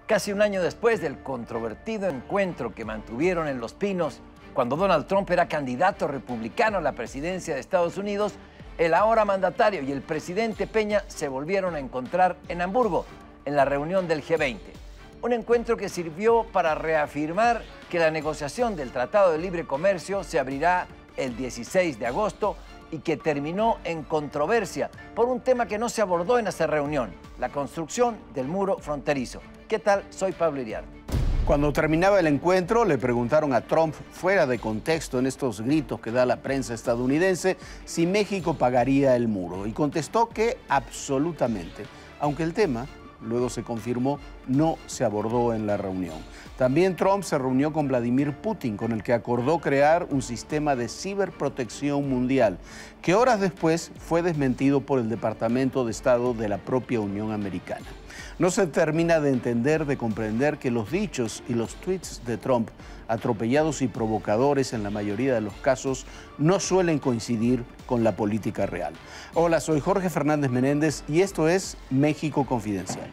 Casi un año después del controvertido encuentro que mantuvieron en Los Pinos, cuando Donald Trump era candidato republicano a la presidencia de Estados Unidos, el ahora mandatario y el presidente Peña se volvieron a encontrar en Hamburgo, en la reunión del G20. Un encuentro que sirvió para reafirmar que la negociación del Tratado de Libre Comercio se abrirá el 16 de agosto y que terminó en controversia por un tema que no se abordó en esa reunión, la construcción del muro fronterizo. ¿Qué tal? Soy Pablo Iriarte. Cuando terminaba el encuentro, le preguntaron a Trump, fuera de contexto en estos gritos que da la prensa estadounidense, si México pagaría el muro. Y contestó que absolutamente, aunque el tema, luego se confirmó, no se abordó en la reunión. También Trump se reunió con Vladimir Putin, con el que acordó crear un sistema de ciberprotección mundial, que horas después fue desmentido por el Departamento de Estado de la propia Unión Americana. No se termina de entender, de comprender que los dichos y los tweets de Trump, atropellados y provocadores en la mayoría de los casos, no suelen coincidir con la política real. Hola, soy Jorge Fernández Menéndez y esto es México Confidencial.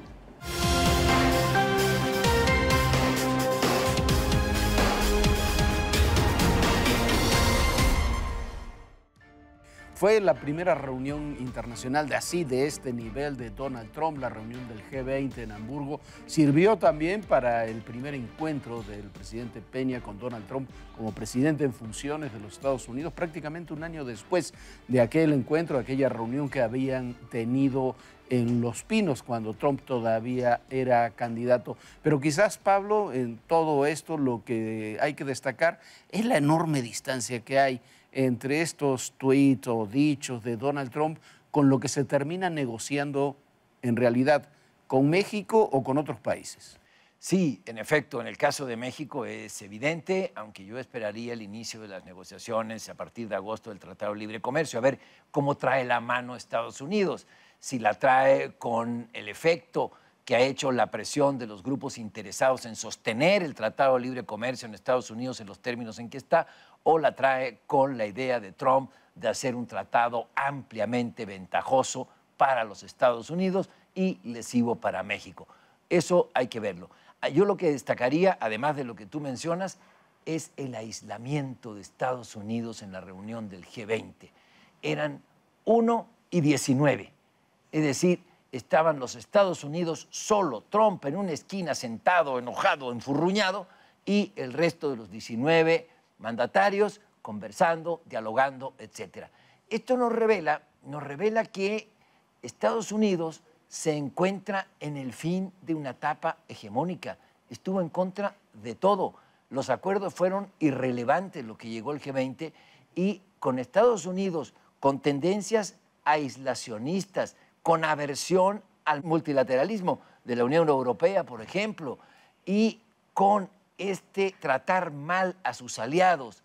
Fue la primera reunión internacional de este nivel de Donald Trump, la reunión del G20 en Hamburgo. Sirvió también para el primer encuentro del presidente Peña con Donald Trump como presidente en funciones de los Estados Unidos, prácticamente un año después de aquel encuentro, aquella reunión que habían tenido en Los Pinos cuando Trump todavía era candidato. Pero quizás, Pablo, en todo esto lo que hay que destacar es la enorme distancia que hay entre estos tweets o dichos de Donald Trump con lo que se termina negociando en realidad con México o con otros países. Sí, en efecto, en el caso de México es evidente, aunque yo esperaría el inicio de las negociaciones a partir de agosto del Tratado de Libre Comercio, a ver cómo trae la mano Estados Unidos, si la trae con el efecto que ha hecho la presión de los grupos interesados en sostener el Tratado de Libre Comercio en Estados Unidos en los términos en que está, o la trae con la idea de Trump de hacer un tratado ampliamente ventajoso para los Estados Unidos y lesivo para México. Eso hay que verlo. Yo lo que destacaría, además de lo que tú mencionas, es el aislamiento de Estados Unidos en la reunión del G20. Eran 1 y 19, es decir, estaban los Estados Unidos solo, Trump en una esquina sentado, enojado, enfurruñado, y el resto de los 19 mandatarios conversando, dialogando, etc. Esto nos revela que Estados Unidos se encuentra en el fin de una etapa hegemónica. Estuvo en contra de todo. Los acuerdos fueron irrelevantes, lo que llegó el G20, y con Estados Unidos con tendencias aislacionistas, con aversión al multilateralismo de la Unión Europea, por ejemplo, y con tratar mal a sus aliados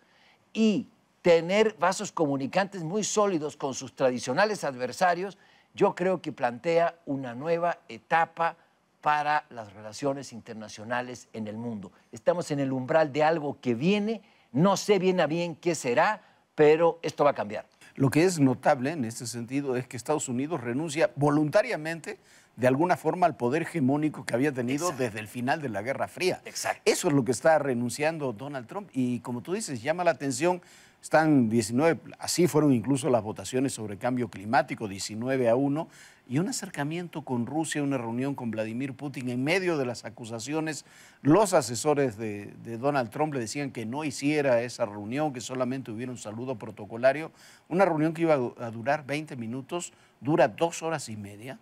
y tener vasos comunicantes muy sólidos con sus tradicionales adversarios, yo creo que plantea una nueva etapa para las relaciones internacionales en el mundo. Estamos en el umbral de algo que viene, no sé bien a bien qué será, pero esto va a cambiar. Lo que es notable en este sentido es que Estados Unidos renuncia voluntariamente de alguna forma al poder hegemónico que había tenido Exacto. desde el final de la Guerra Fría. Exacto. Eso es lo que está renunciando Donald Trump y como tú dices, llama la atención, están 19, así fueron incluso las votaciones sobre cambio climático, 19-1, y un acercamiento con Rusia, una reunión con Vladimir Putin en medio de las acusaciones. Los asesores de Donald Trump le decían que no hiciera esa reunión, que solamente hubiera un saludo protocolario. Una reunión que iba a durar 20 minutos, dura 2 horas y media.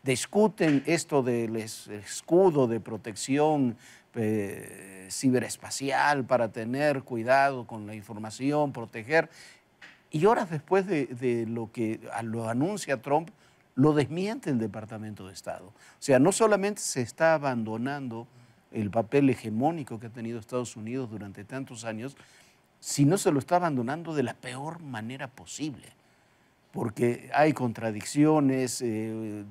Discuten esto del escudo de protección ciberespacial para tener cuidado con la información, proteger. Y horas después de lo que lo anuncia Trump, lo desmiente el Departamento de Estado. O sea, no solamente se está abandonando el papel hegemónico que ha tenido Estados Unidos durante tantos años, sino se lo está abandonando de la peor manera posible. Porque hay contradicciones,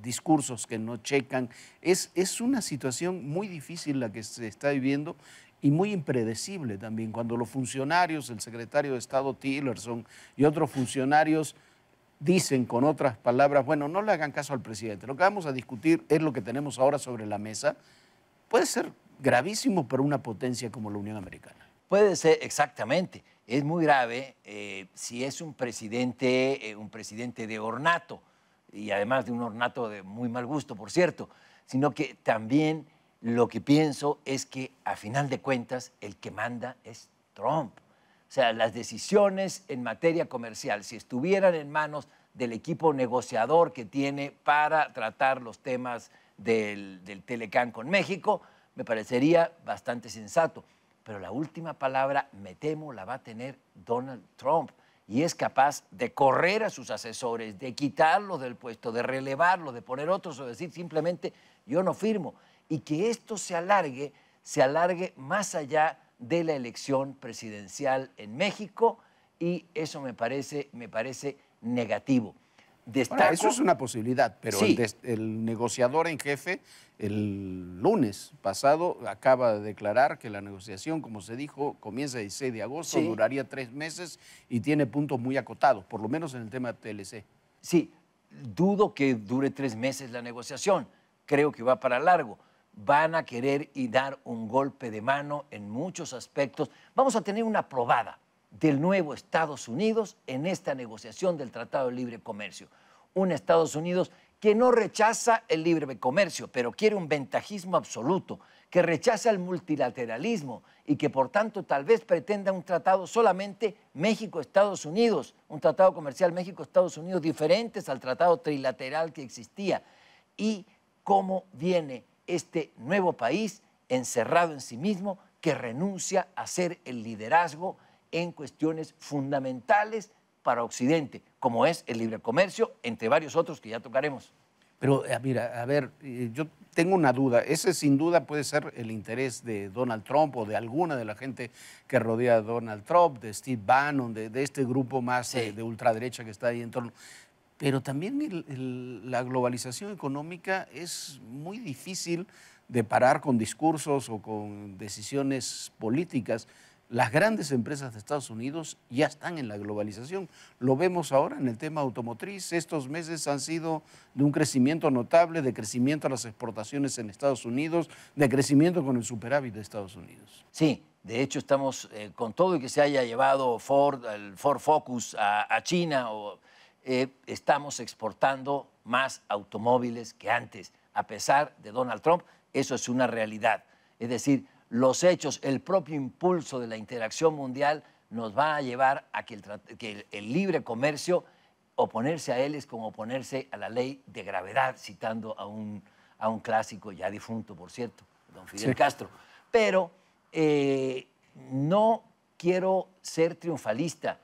discursos que no checan. Es una situación muy difícil la que se está viviendo y muy impredecible también, cuando los funcionarios, el secretario de Estado Tillerson y otros funcionarios dicen con otras palabras, bueno, no le hagan caso al presidente, lo que vamos a discutir es lo que tenemos ahora sobre la mesa puede ser gravísimo para una potencia como la Unión Americana. Puede ser, exactamente. Es muy grave si es un presidente de ornato, y además de un ornato de muy mal gusto, por cierto, sino que también lo que pienso es que, a final de cuentas, el que manda es Trump. O sea, las decisiones en materia comercial, si estuvieran en manos del equipo negociador que tiene para tratar los temas del Telecán con México, me parecería bastante sensato. Pero la última palabra, me temo, la va a tener Donald Trump. Y es capaz de correr a sus asesores, de quitarlos del puesto, de relevarlos, de poner otros o decir simplemente yo no firmo. Y que esto se alargue más allá de la elección presidencial en México, y eso me parece negativo. Bueno, eso es una posibilidad, pero sí, el negociador en jefe el lunes pasado acaba de declarar que la negociación, como se dijo, comienza el 16 de agosto, sí, duraría 3 meses y tiene puntos muy acotados, por lo menos en el tema TLC. Sí, dudo que dure 3 meses la negociación. Creo que va para largo. Van a querer y dar un golpe de mano en muchos aspectos. Vamos a tener una probada del nuevo Estados Unidos en esta negociación del Tratado de Libre Comercio. Un Estados Unidos que no rechaza el libre comercio, pero quiere un ventajismo absoluto, que rechaza el multilateralismo y que, por tanto, tal vez pretenda un tratado solamente México-Estados Unidos, un tratado comercial México-Estados Unidos diferentes al tratado trilateral que existía. Y cómo viene este nuevo país encerrado en sí mismo, que renuncia a ser el liderazgo en cuestiones fundamentales para Occidente, como es el libre comercio, entre varios otros que ya tocaremos. Pero mira, a ver, yo tengo una duda. Ese sin duda puede ser el interés de Donald Trump o de alguna de la gente que rodea a Donald Trump, de Steve Bannon, de este grupo más Sí. de ultraderecha que está ahí en torno. Pero también la globalización económica es muy difícil de parar con discursos o con decisiones políticas. Las grandes empresas de Estados Unidos ya están en la globalización. Lo vemos ahora en el tema automotriz. Estos meses han sido de un crecimiento notable, de crecimiento a las exportaciones en Estados Unidos, de crecimiento con el superávit de Estados Unidos. Sí, de hecho estamos, con todo y que se haya llevado Ford, el Ford Focus a China, estamos exportando más automóviles que antes, a pesar de Donald Trump. Eso es una realidad. Es decir, los hechos, el propio impulso de la interacción mundial nos va a llevar a que el libre comercio, oponerse a él es como oponerse a la ley de gravedad, citando a un clásico ya difunto, por cierto, don Fidel Castro. Pero no quiero ser triunfalista.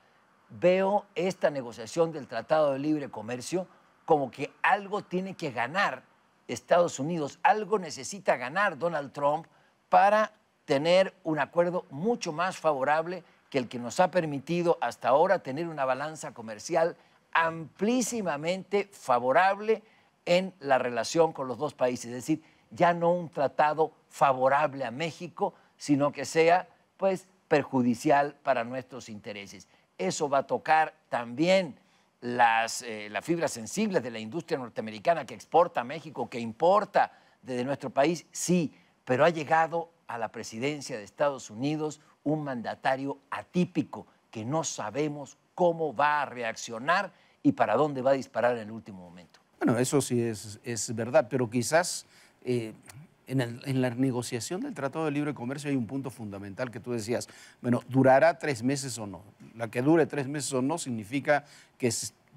Veo esta negociación del Tratado de Libre Comercio como que algo tiene que ganar Estados Unidos, algo necesita ganar Donald Trump para tener un acuerdo mucho más favorable que el que nos ha permitido hasta ahora tener una balanza comercial amplísimamente favorable en la relación con los dos países. Es decir, ya no un tratado favorable a México, sino que sea, pues, perjudicial para nuestros intereses. Eso va a tocar también las fibras sensibles de la industria norteamericana que exporta a México, que importa desde nuestro país, sí, pero ha llegado a la presidencia de Estados Unidos un mandatario atípico que no sabemos cómo va a reaccionar y para dónde va a disparar en el último momento. Bueno, eso sí es verdad, pero quizás en la negociación del Tratado de Libre Comercio hay un punto fundamental que tú decías, bueno, ¿durará 3 meses o no? La que dure 3 meses o no significa que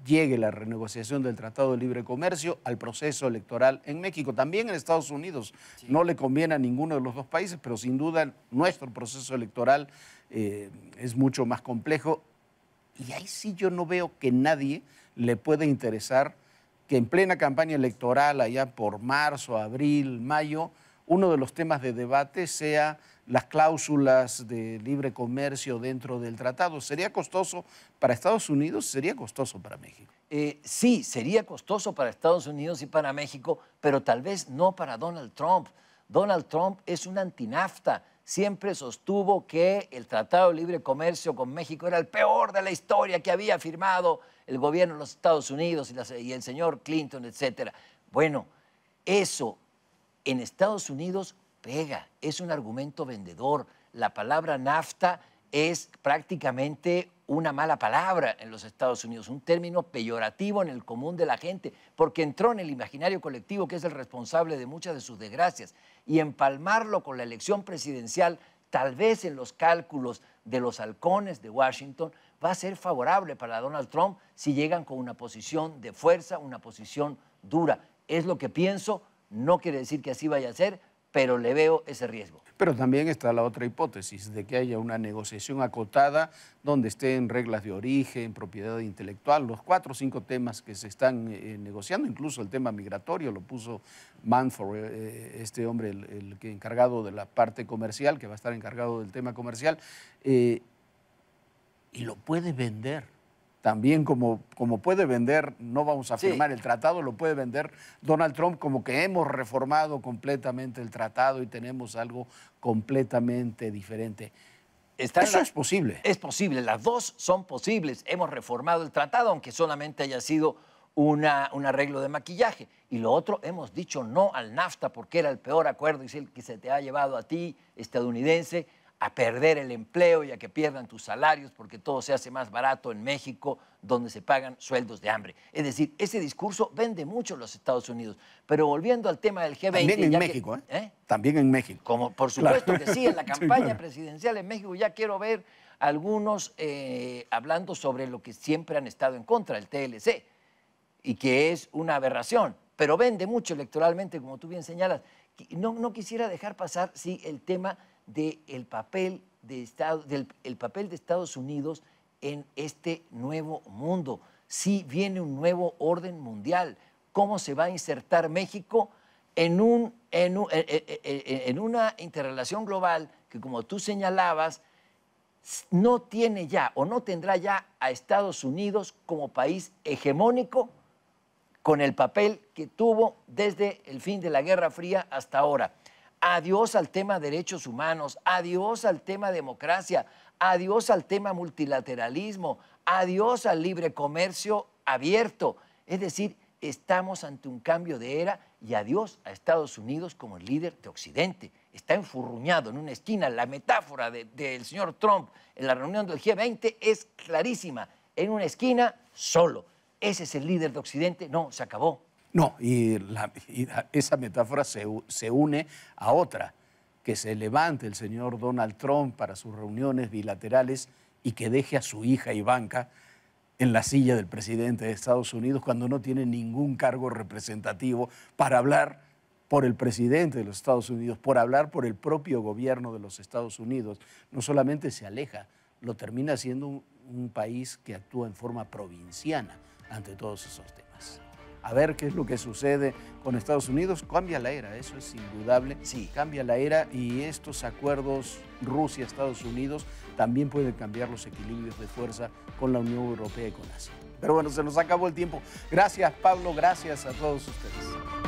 llegue la renegociación del Tratado de Libre Comercio al proceso electoral en México. También en Estados Unidos. Sí. No le conviene a ninguno de los dos países, pero sin duda nuestro proceso electoral es mucho más complejo. Y ahí sí yo no veo que nadie le pueda interesar que en plena campaña electoral, allá por marzo, abril, mayo, uno de los temas de debate sea las cláusulas de libre comercio dentro del tratado. ¿Sería costoso para Estados Unidos? ¿Sería costoso para México? Sí, sería costoso para Estados Unidos y para México, pero tal vez no para Donald Trump. Donald Trump es un antinafta. Siempre sostuvo que el Tratado de Libre Comercio con México era el peor de la historia que había firmado el gobierno de los Estados Unidos y el señor Clinton, etc. Bueno, eso en Estados Unidos pega, es un argumento vendedor. La palabra NAFTA es prácticamente una mala palabra en los Estados Unidos, un término peyorativo en el común de la gente, porque entró en el imaginario colectivo, que es el responsable de muchas de sus desgracias, y empalmarlo con la elección presidencial, tal vez en los cálculos de los halcones de Washington, va a ser favorable para Donald Trump si llegan con una posición de fuerza, una posición dura. Es lo que pienso, no quiere decir que así vaya a ser, pero le veo ese riesgo. Pero también está la otra hipótesis de que haya una negociación acotada donde estén reglas de origen, propiedad intelectual, los 4 o 5 temas que se están negociando, incluso el tema migratorio lo puso Manford, este hombre, el que encargado de la parte comercial, que va a estar encargado del tema comercial, y lo puede vender. También como puede vender, no vamos a firmar el tratado, lo puede vender Donald Trump como que hemos reformado completamente el tratado y tenemos algo completamente diferente. Eso es posible. Es posible, las dos son posibles. Hemos reformado el tratado, aunque solamente haya sido un arreglo de maquillaje. Y lo otro, hemos dicho no al NAFTA porque era el peor acuerdo y es el que se te ha llevado a ti, estadounidense, a perder el empleo y a que pierdan tus salarios porque todo se hace más barato en México, donde se pagan sueldos de hambre. Es decir, ese discurso vende mucho en los Estados Unidos. Pero volviendo al tema del G20... También en México, ¿eh? También en México. Como, por supuesto claro. que sí, en la campaña Sí, claro. presidencial en México ya quiero ver algunos hablando sobre lo que siempre han estado en contra, el TLC, y que es una aberración, pero vende mucho electoralmente, como tú bien señalas. No quisiera dejar pasar, sí, el tema del papel de Estados Unidos en este nuevo mundo. Sí viene un nuevo orden mundial. ¿Cómo se va a insertar México en una interrelación global que, como tú señalabas, no tiene ya o no tendrá ya a Estados Unidos como país hegemónico con el papel que tuvo desde el fin de la Guerra Fría hasta ahora? Adiós al tema derechos humanos, adiós al tema democracia, adiós al tema multilateralismo, adiós al libre comercio abierto. Es decir, estamos ante un cambio de era y adiós a Estados Unidos como el líder de Occidente. Está enfurruñado en una esquina. La metáfora del señor Trump en la reunión del G20 es clarísima. En una esquina, solo. Ese es el líder de Occidente. No, se acabó. No, esa metáfora se une a otra, que se levante el señor Donald Trump para sus reuniones bilaterales y que deje a su hija Ivanka en la silla del presidente de Estados Unidos cuando no tiene ningún cargo representativo para hablar por el presidente de los Estados Unidos, por hablar por el propio gobierno de los Estados Unidos. No solamente se aleja, lo termina siendo un país que actúa en forma provinciana ante todos esos temas. A ver qué es lo que sucede con Estados Unidos. Cambia la era, eso es indudable. Sí. Cambia la era y estos acuerdos Rusia-Estados Unidos también pueden cambiar los equilibrios de fuerza con la Unión Europea y con Asia. Pero bueno, se nos acabó el tiempo. Gracias, Pablo. Gracias a todos ustedes.